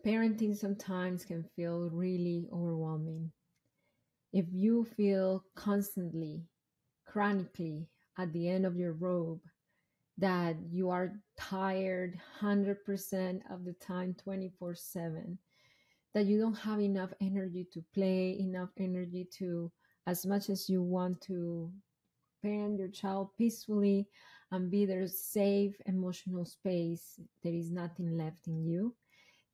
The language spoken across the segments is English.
Parenting sometimes can feel really overwhelming. If you feel constantly, chronically at the end of your rope, that you are tired 100% of the time, 24/7, that you don't have enough energy to play, enough energy to, as much as you want to parent your child peacefully and be their safe emotional space, there is nothing left in you,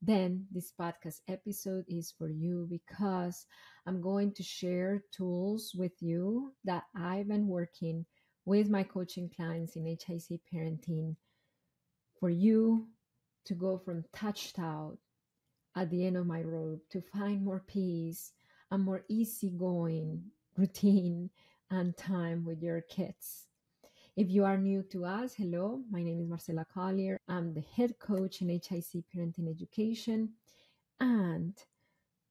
then this podcast episode is for you because I'm going to share tools with you that I've been working with my coaching clients in HIC parenting for you to go from touched out at the end of my rope to find more peace and more easygoing routine and time with your kids. If you are new to us, hello, my name is Marcela Collier. I'm the head coach in HIC Parenting Education, and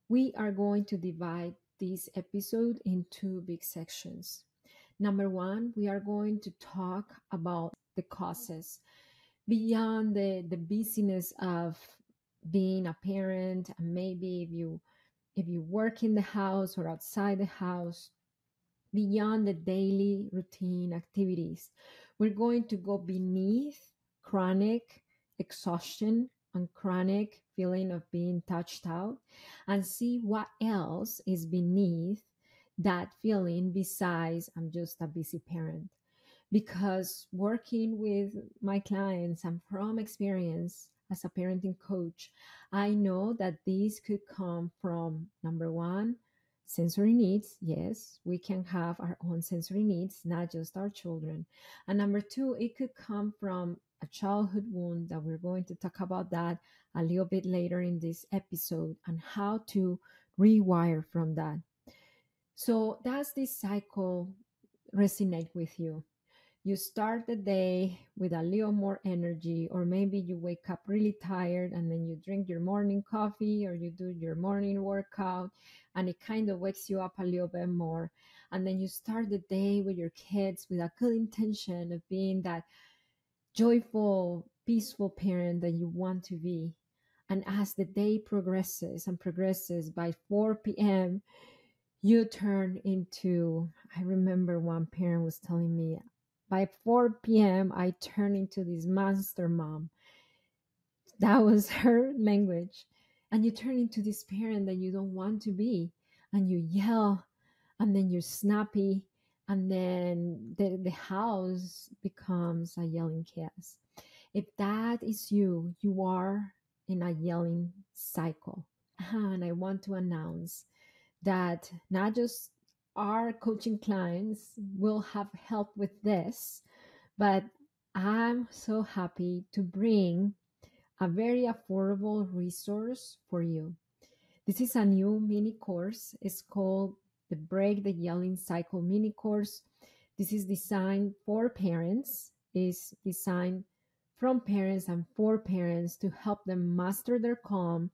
we are going to divide this episode in two big sections. Number one, we are going to talk about the causes beyond the busyness of being a parent, and maybe if you work in the house or outside the house, beyond the daily routine activities. We're going to go beneath chronic exhaustion and chronic feeling of being touched out and see what else is beneath that feeling besides I'm just a busy parent. Because working with my clients and from experience as a parenting coach, I know that these could come from number one, sensory needs. Yes, we can have our own sensory needs, not just our children. And number two, it could come from a childhood wound that we're going to talk about that a little bit later in this episode and how to rewire from that. So does this cycle resonate with you? You start the day with a little more energy, or maybe you wake up really tired and then you drink your morning coffee or you do your morning workout and it kind of wakes you up a little bit more. And then you start the day with your kids with a good intention of being that joyful, peaceful parent that you want to be. And as the day progresses and progresses, by 4 p.m., you turn into, I remember one parent was telling me, by 4 p.m., I turn into this monster mom. That was her language. And you turn into this parent that you don't want to be. And you yell, and then you're snappy, and then the house becomes a yelling chaos. If that is you, you are in a yelling cycle. And I want to announce that not just our coaching clients will have help with this, but I'm so happy to bring a very affordable resource for you. This is a new mini course. It's called the Break the Yelling Cycle mini course. This is designed for parents, is designed from parents and for parents to help them master their calm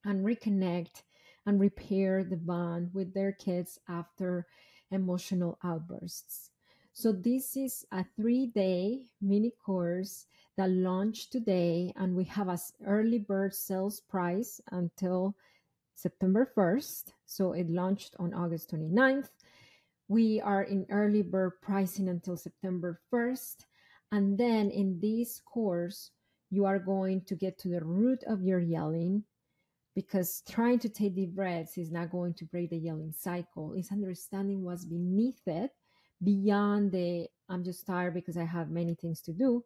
and reconnect and repair the bond with their kids after emotional outbursts. So this is a 3-day mini course that launched today, and we have an early bird sales price until September 1st. So it launched on August 29th. We are in early bird pricing until September 1st. And then in this course, you are going to get to the root of your yelling, because trying to take deep breaths is not going to break the yelling cycle. It's understanding what's beneath it, beyond the I'm just tired because I have many things to do.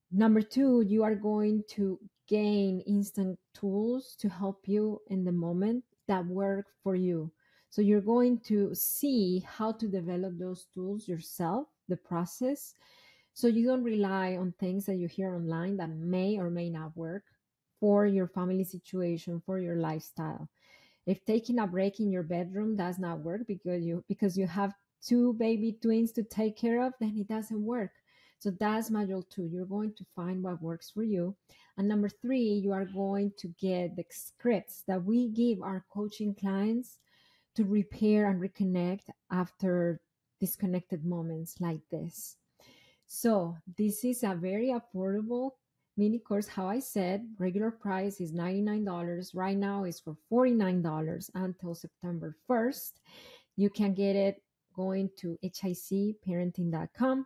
Number two, you are going to gain instant tools to help you in the moment that work for you. So you're going to see how to develop those tools yourself, the process, so you don't rely on things that you hear online that may or may not work for your family situation, for your lifestyle. If taking a break in your bedroom does not work because you have two baby twins to take care of, then it doesn't work. So that's module 2. You're going to find what works for you. And number 3, you are going to get the scripts that we give our coaching clients to repair and reconnect after disconnected moments like this. So this is a very affordable mini course. How I said, regular price is $99. Right now is for $49 until September 1st. You can get it going to hicparenting.com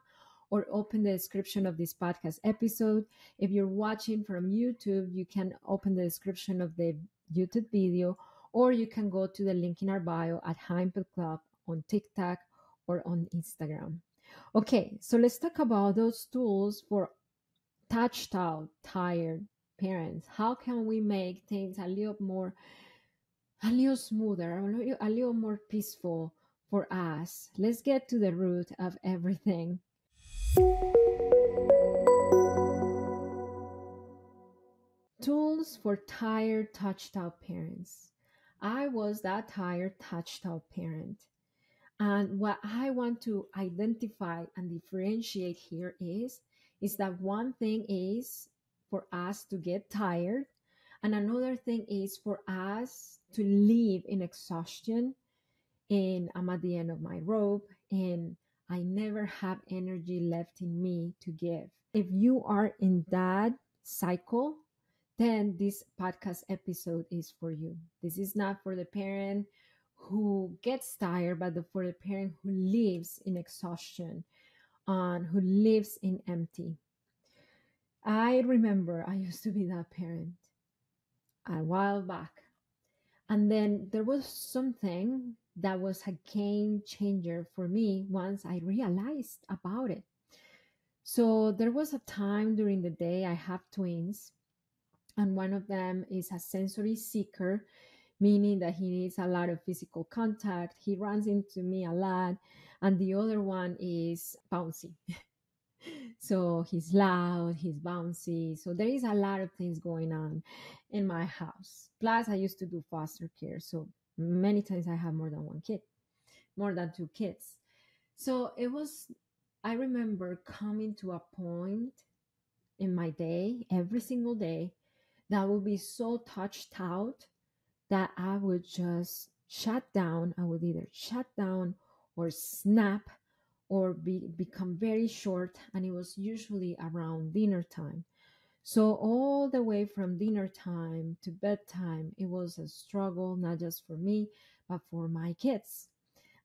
or open the description of this podcast episode. If you're watching from YouTube, you can open the description of the YouTube video, or you can go to the link in our bio at Heimpel Club on TikTok or on Instagram. Okay, so let's talk about those tools for touched out, tired parents. How can we make things a little smoother, a little more peaceful for us? Let's get to the root of everything. Tools for tired, touched out parents. I was that tired, touched out parent. And what I want to identify and differentiate here is that one thing is for us to get tired, and another thing is for us to live in exhaustion, and I'm at the end of my rope, and I never have energy left in me to give. If you are in that cycle, then this podcast episode is for you. This is not for the parent who gets tired, but for the parent who lives in exhaustion and who lives in empty. I remember I used to be that parent a while back. And then there was something that was a game changer for me once I realized about it. So there was a time during the day, I have twins, and one of them is a sensory seeker, meaning that he needs a lot of physical contact. He runs into me a lot. And the other one is bouncy. So he's loud, he's bouncy. So there is a lot of things going on in my house. Plus, I used to do foster care. So many times I have more than one kid, more than two kids. So I remember coming to a point in my day, every single day, that would be so touched out that I would just shut down. I would either shut down or snap or become very short. And it was usually around dinner time. So all the way from dinner time to bedtime, it was a struggle, not just for me, but for my kids.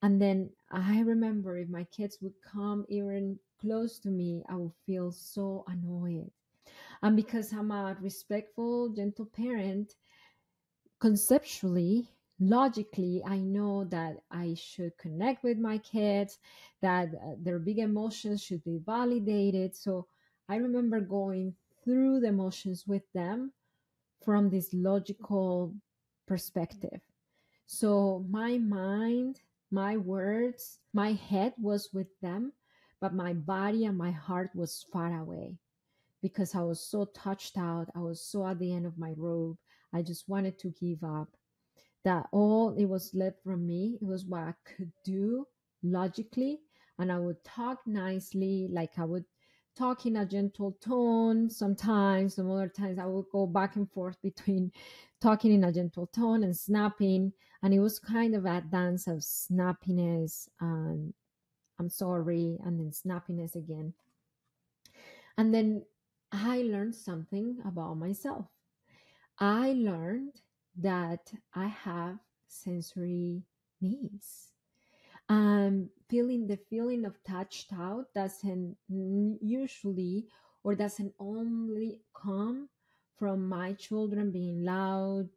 And then I remember if my kids would come even close to me, I would feel so annoyed. And because I'm a respectful, gentle parent, conceptually, logically, I know that I should connect with my kids, that their big emotions should be validated. So I remember going through the emotions with them from this logical perspective. So my mind, my words, my head was with them, but my body and my heart was far away because I was so touched out. I was so at the end of my rope. I just wanted to give up. That all it was left from me, it was what I could do logically. And I would talk nicely, like I would talk in a gentle tone sometimes. Some other times I would go back and forth between talking in a gentle tone and snapping. And it was kind of a dance of snappiness and I'm sorry, and then snappiness again. And then I learned something about myself. I learned that I have sensory needs. Feeling the feeling of touched out doesn't usually or doesn't only come from my children being loud,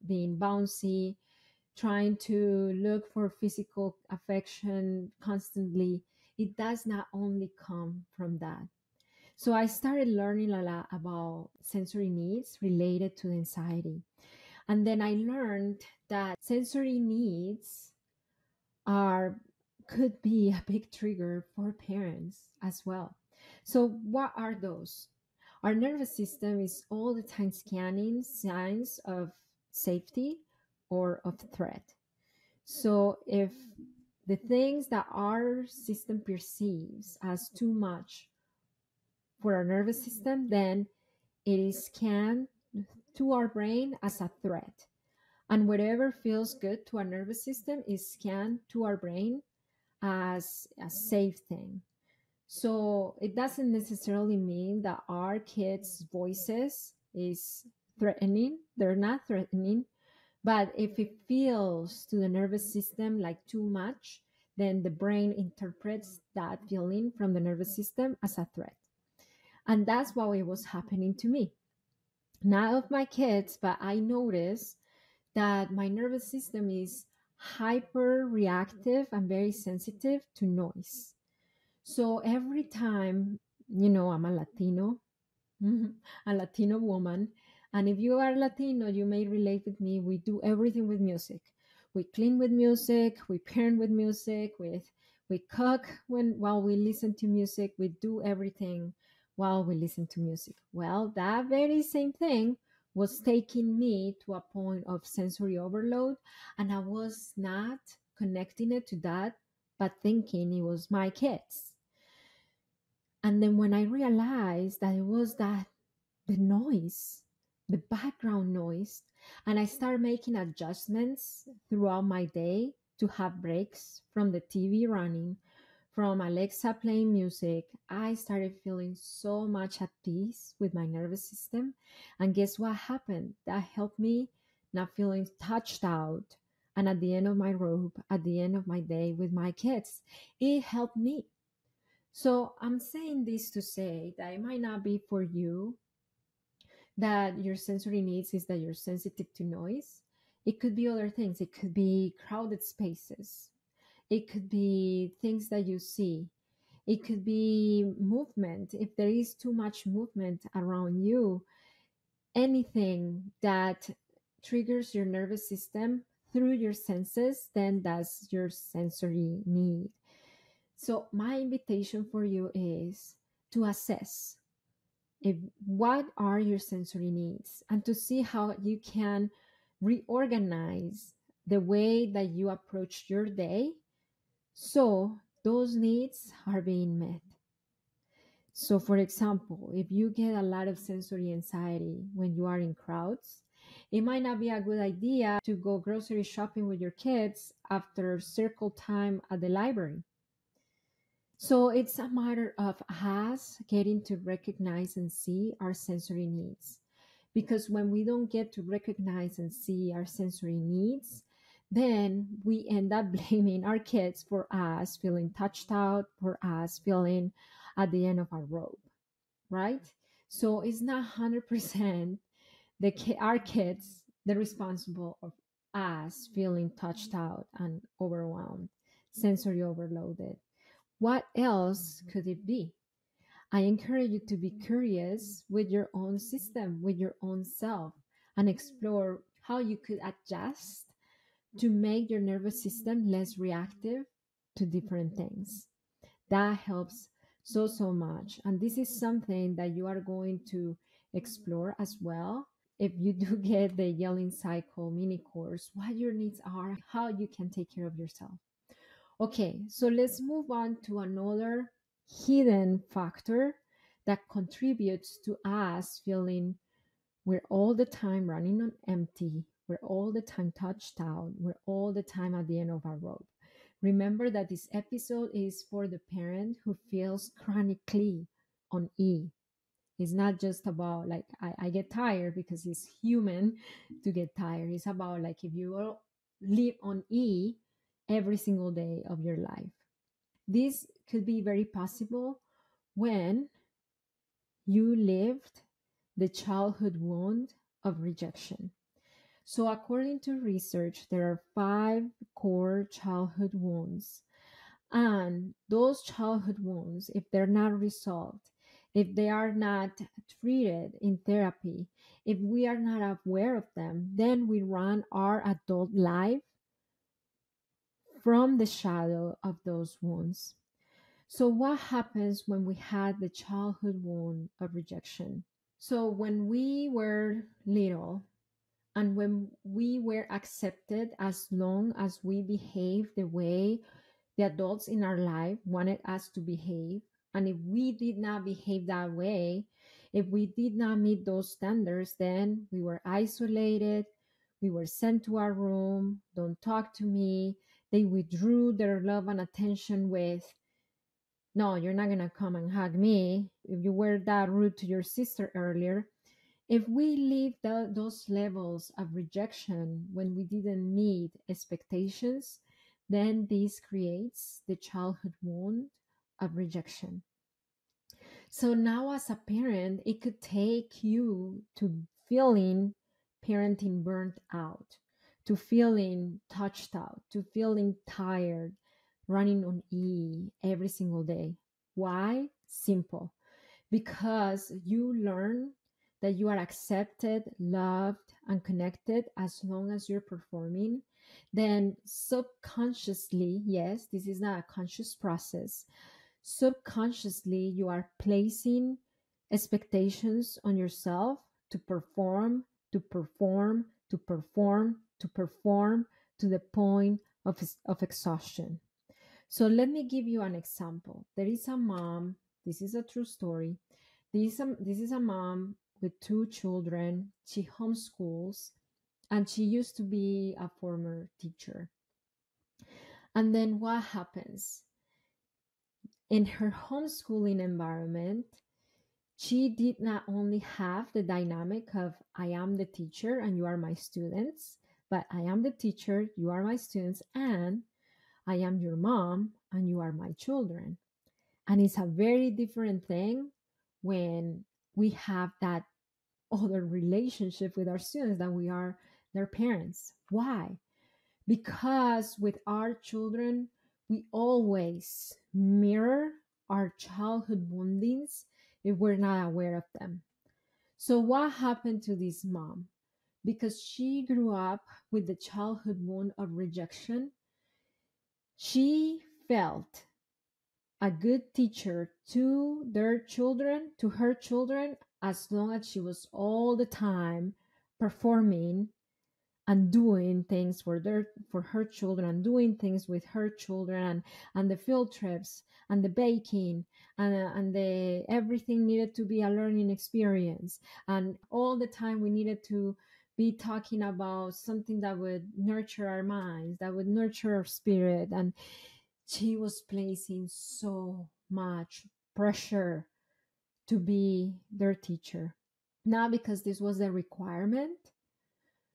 being bouncy, trying to look for physical affection constantly. It does not only come from that. So I started learning a lot about sensory needs related to anxiety. And then I learned that sensory needs are could be a big trigger for parents as well. So what are those? Our nervous system is all the time scanning signs of safety or of threat. So if the things that our system perceives as too much for our nervous system, then it is scanned to our brain as a threat. And whatever feels good to our nervous system is scanned to our brain as a safe thing. So it doesn't necessarily mean that our kids' voices is threatening. They're not threatening. But if it feels to the nervous system like too much, then the brain interprets that feeling from the nervous system as a threat. And that's what it was happening to me. Not of my kids, but I noticed that my nervous system is hyper reactive and very sensitive to noise. So every time, I'm a Latino, a Latino woman. And if you are Latino, you may relate with me. We do everything with music. We clean with music. We parent with music. We cook while we listen to music. We do everything while we listen to music. Well, that very same thing was taking me to a point of sensory overload, and I was not connecting it to that, but thinking it was my kids. And then when I realized that it was that the noise, the background noise, and I started making adjustments throughout my day to have breaks from the TV running, from Alexa playing music. I started feeling so much at peace with my nervous system. And guess what happened? That helped me not feeling touched out. And at the end of my rope, at the end of my day with my kids, it helped me. So I'm saying this to say that it might not be for you that your sensory needs is that you're sensitive to noise. It could be other things. It could be crowded spaces. It could be things that you see. It could be movement. If there is too much movement around you, anything that triggers your nervous system through your senses, then that's your sensory need. So, my invitation for you is to assess if what are your sensory needs and to see how you can reorganize the way that you approach your day so those needs are being met. So for example, if you get a lot of sensory anxiety when you are in crowds, it might not be a good idea to go grocery shopping with your kids after circle time at the library. So it's a matter of us getting to recognize and see our sensory needs. Because when we don't get to recognize and see our sensory needs, then we end up blaming our kids for us feeling touched out, for us feeling at the end of our rope, right? So it's not 100% our kids the responsible of us feeling touched out and overwhelmed, sensory overloaded. What else could it be? I encourage you to be curious with your own system, with your own self, and explore how you could adjust to make your nervous system less reactive to different things. That helps so much. And this is something that you are going to explore as well. If you do get the yelling cycle mini course, what your needs are, how you can take care of yourself. Okay, so let's move on to another hidden factor that contributes to us feeling we're all the time running on empty, we're all the time touched out, we're all the time at the end of our rope. Remember that this episode is for the parent who feels chronically on E. It's not just about like I get tired because it's human to get tired. It's about like if you live on E every single day of your life. This could be very possible when you lived the childhood wound of rejection. So, according to research, there are 5 core childhood wounds. And those childhood wounds, if they're not resolved, if they are not treated in therapy, if we are not aware of them, then we run our adult life from the shadow of those wounds. So, what happens when we had the childhood wound of rejection? So, when we were little and when we were accepted as long as we behaved the way the adults in our life wanted us to behave, and if we did not behave that way, if we did not meet those standards, then we were isolated, we were sent to our room, don't talk to me. They withdrew their love and attention with No, you're not going to come and hug me. If you were that rude to your sister earlier, if we leave those levels of rejection when we didn't meet expectations, then this creates the childhood wound of rejection. So now, as a parent, it could take you to feeling parenting burnt out, to feeling touched out, to feeling tired, running on E every single day. Why? Simple. Because you learn that you are accepted, loved, and connected as long as you're performing, then subconsciously, yes, this is not a conscious process, subconsciously you are placing expectations on yourself to perform, to perform, to perform, to perform to the point of exhaustion. So let me give you an example. There is a mom, this is a true story. This is a mom with two children. She homeschools and she used to be a former teacher. And then what happens? In her homeschooling environment, she did not only have the dynamic of I am the teacher and you are my students, but I am the teacher, you are my students, and I am your mom and you are my children. And it's a very different thing when we have that other relationship with our students than we are their parents. Why? Because with our children, we always mirror our childhood woundings if we're not aware of them. So, what happened to this mom? Because she grew up with the childhood wound of rejection, she felt a good teacher to their children, to her children, as long as she was all the time performing and doing things for her children and doing things with her children and the field trips and the baking and the everything needed to be a learning experience, and all the time we needed to be talking about something that would nurture our minds, that would nurture our spirit. And she was placing so much pressure to be their teacher, not because this was the requirement,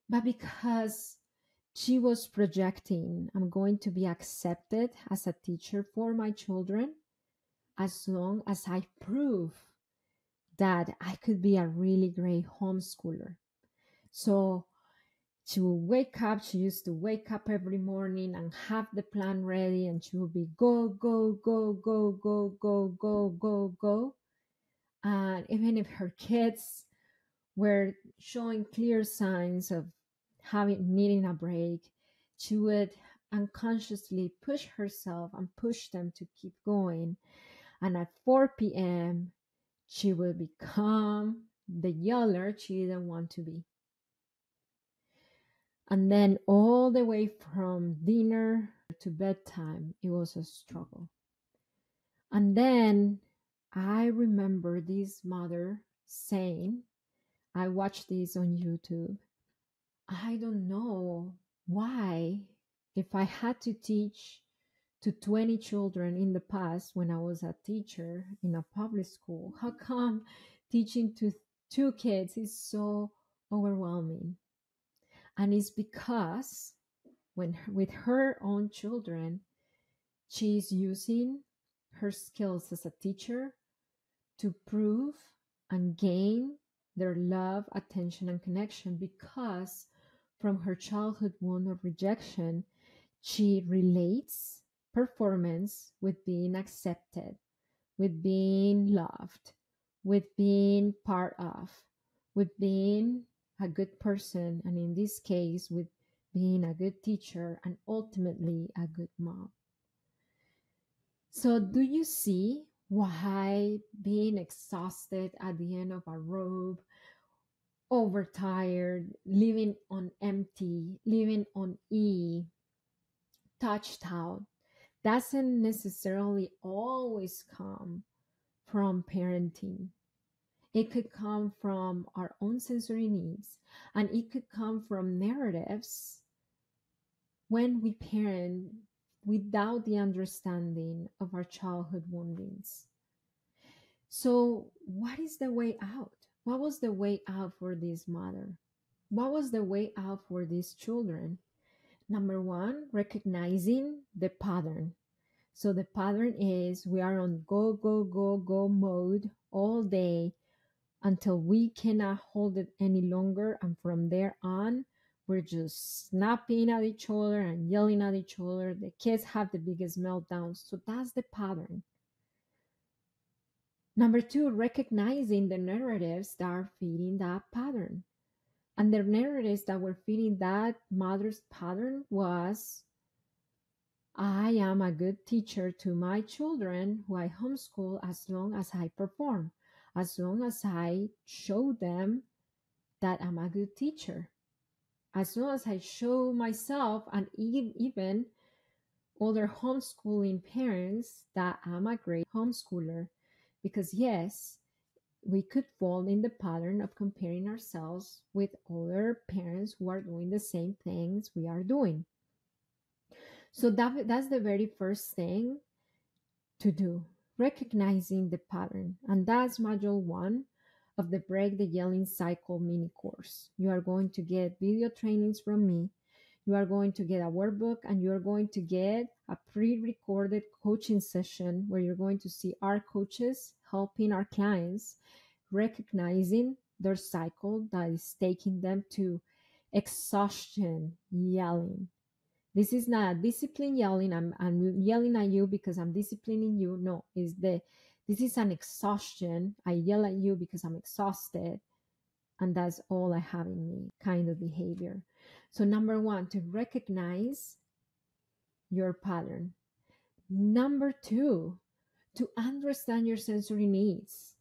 but because she was projecting, I'm going to be accepted as a teacher for my children as long as I prove that I could be a really great homeschooler. So she would wake up, she used to wake up every morning and have the plan ready, and she would be go, go, go, go, go, go, go, go, go. And even if her kids were showing clear signs of needing a break, she would unconsciously push herself and push them to keep going. And at 4 p.m., she would become the yeller she didn't want to be. And then all the way from dinner to bedtime, it was a struggle. And then I remember this mother saying, I watched this on YouTube, I don't know why, if I had to teach to 20 children in the past when I was a teacher in a public school, how come teaching to two kids is so overwhelming? And it's because with her own children, she's using her skills as a teacher to prove and gain their love, attention, and connection, because from her childhood wound of rejection, she relates performance with being accepted, with being loved, with being part of, with being a good person, and in this case, with being a good teacher and ultimately a good mom. So, do you see why being exhausted at the end of a rope, overtired, living on empty, living on E, touched out, doesn't necessarily always come from parenting? It could come from our own sensory needs, and it could come from narratives when we parent without the understanding of our childhood woundings. So, what is the way out? What was the way out for this mother? What was the way out for these children? Number one, recognizing the pattern. So the pattern is we are on go, go, go, go mode all day until we cannot hold it any longer. And from there on, we're just snapping at each other and yelling at each other. The kids have the biggest meltdowns. So that's the pattern. Number two, recognizing the narratives that are feeding that pattern. And the narratives that were feeding that mother's pattern was, I am a good teacher to my children who I homeschool as long as I perform, as long as I show them that I'm a good teacher, as long as I show myself and even other homeschooling parents that I'm a great homeschooler. Because yes, we could fall in the pattern of comparing ourselves with other parents who are doing the same things we are doing. So that's the very first thing to do, recognizing the pattern. And that's module 1 of the Break the Yelling Cycle mini course. You are going to get video trainings from me. You are going to get a workbook, and you are going to get a pre-recorded coaching session where you're going to see our coaches helping our clients recognizing their cycle that is taking them to exhaustion yelling. This is not a discipline yelling. I'm yelling at you because I'm disciplining you. No, this is an exhaustion. I yell at you because I'm exhausted, and that's all I have in me kind of behavior. So number 1, to recognize your pattern. Number 2, to understand your sensory needs.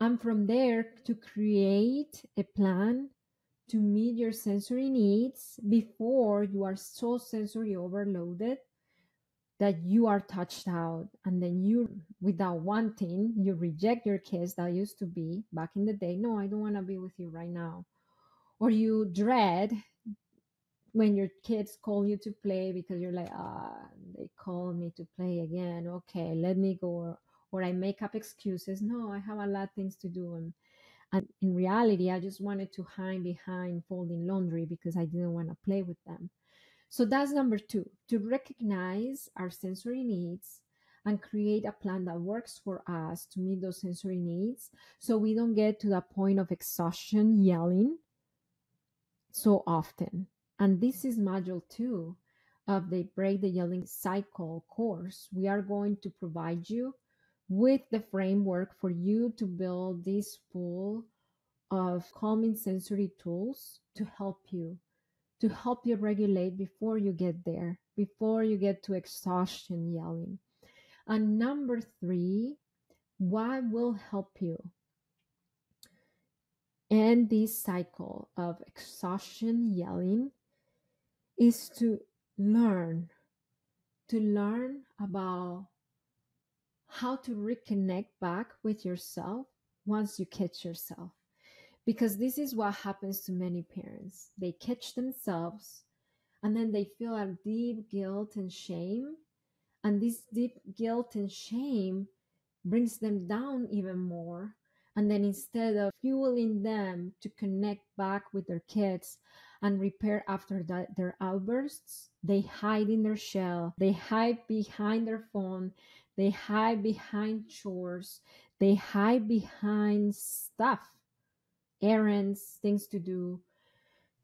And from there, to create a plan to meet your sensory needs before you are so sensory overloaded that you are touched out, and then you, without wanting, you reject your kids that used to be back in the day. No, I don't want to be with you right now. Or you dread when your kids call you to play because you're like, they call me to play again. Okay, let me go. Or I make up excuses. No, I have a lot of things to do. And in reality, I just wanted to hide behind folding laundry because I didn't want to play with them. So that's number 2, to recognize our sensory needs and create a plan that works for us to meet those sensory needs so we don't get to the point of exhaustion yelling so often. And this is module 2 of the Break the Yelling Cycle course. We are going to provide you with the framework for you to build this pool of calming sensory tools to help you regulate before you get there, before you get to exhaustion yelling. And number 3, what will help you end this cycle of exhaustion yelling is to learn about how to reconnect back with yourself once you catch yourself. Because this is what happens to many parents. They catch themselves and then they feel a deep guilt and shame. And this deep guilt and shame brings them down even more. And then instead of fueling them to connect back with their kids and repair after their outbursts, they hide in their shell. They hide behind their phone. They hide behind chores. They hide behind stuff, errands, things to do,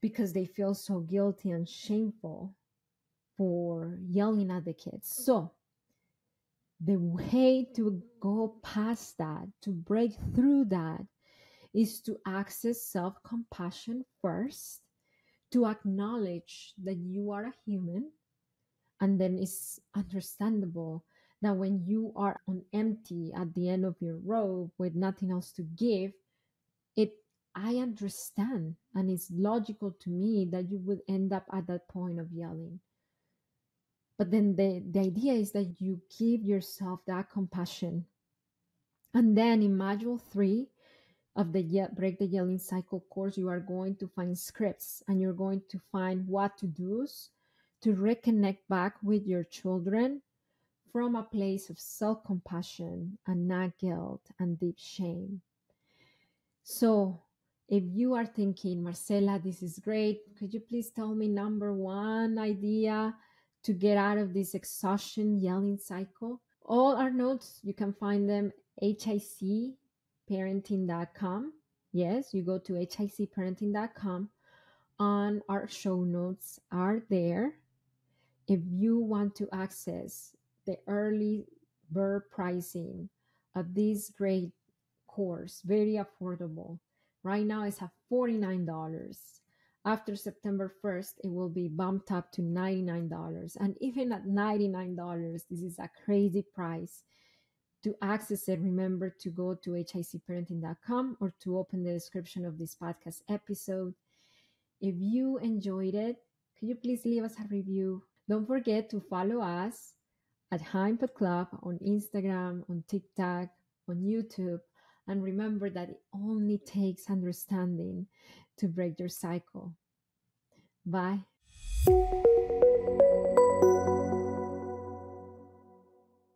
because they feel so guilty and shameful for yelling at the kids. So the way to go past that, to break through that, is to access self-compassion first, to acknowledge that you are a human, and then it's understandable that when you are on empty at the end of your rope with nothing else to give, I understand, and it's logical to me that you would end up at that point of yelling. But then the idea is that you give yourself that compassion. And then in module 3 of the Break the Yelling Cycle course, you are going to find scripts, and you're going to find what to do's to reconnect back with your children from a place of self compassion and not guilt and deep shame. So, if you are thinking, Marcela, this is great, could you please tell me number one idea to get out of this exhaustion yelling cycle? All our notes, you can find them hicparenting.com. Yes, you go to hicparenting.com. On our show notes are there. If you want to access the early bird pricing of this great course, very affordable. Right now it's at $49. After September 1st, it will be bumped up to $99. And even at $99, this is a crazy price. To access it, remember to go to hicparenting.com or to open the description of this podcast episode. If you enjoyed it, could you please leave us a review? Don't forget to follow us at Heimpod Club on Instagram, on TikTok, on YouTube. And remember that it only takes understanding to break your cycle. Bye.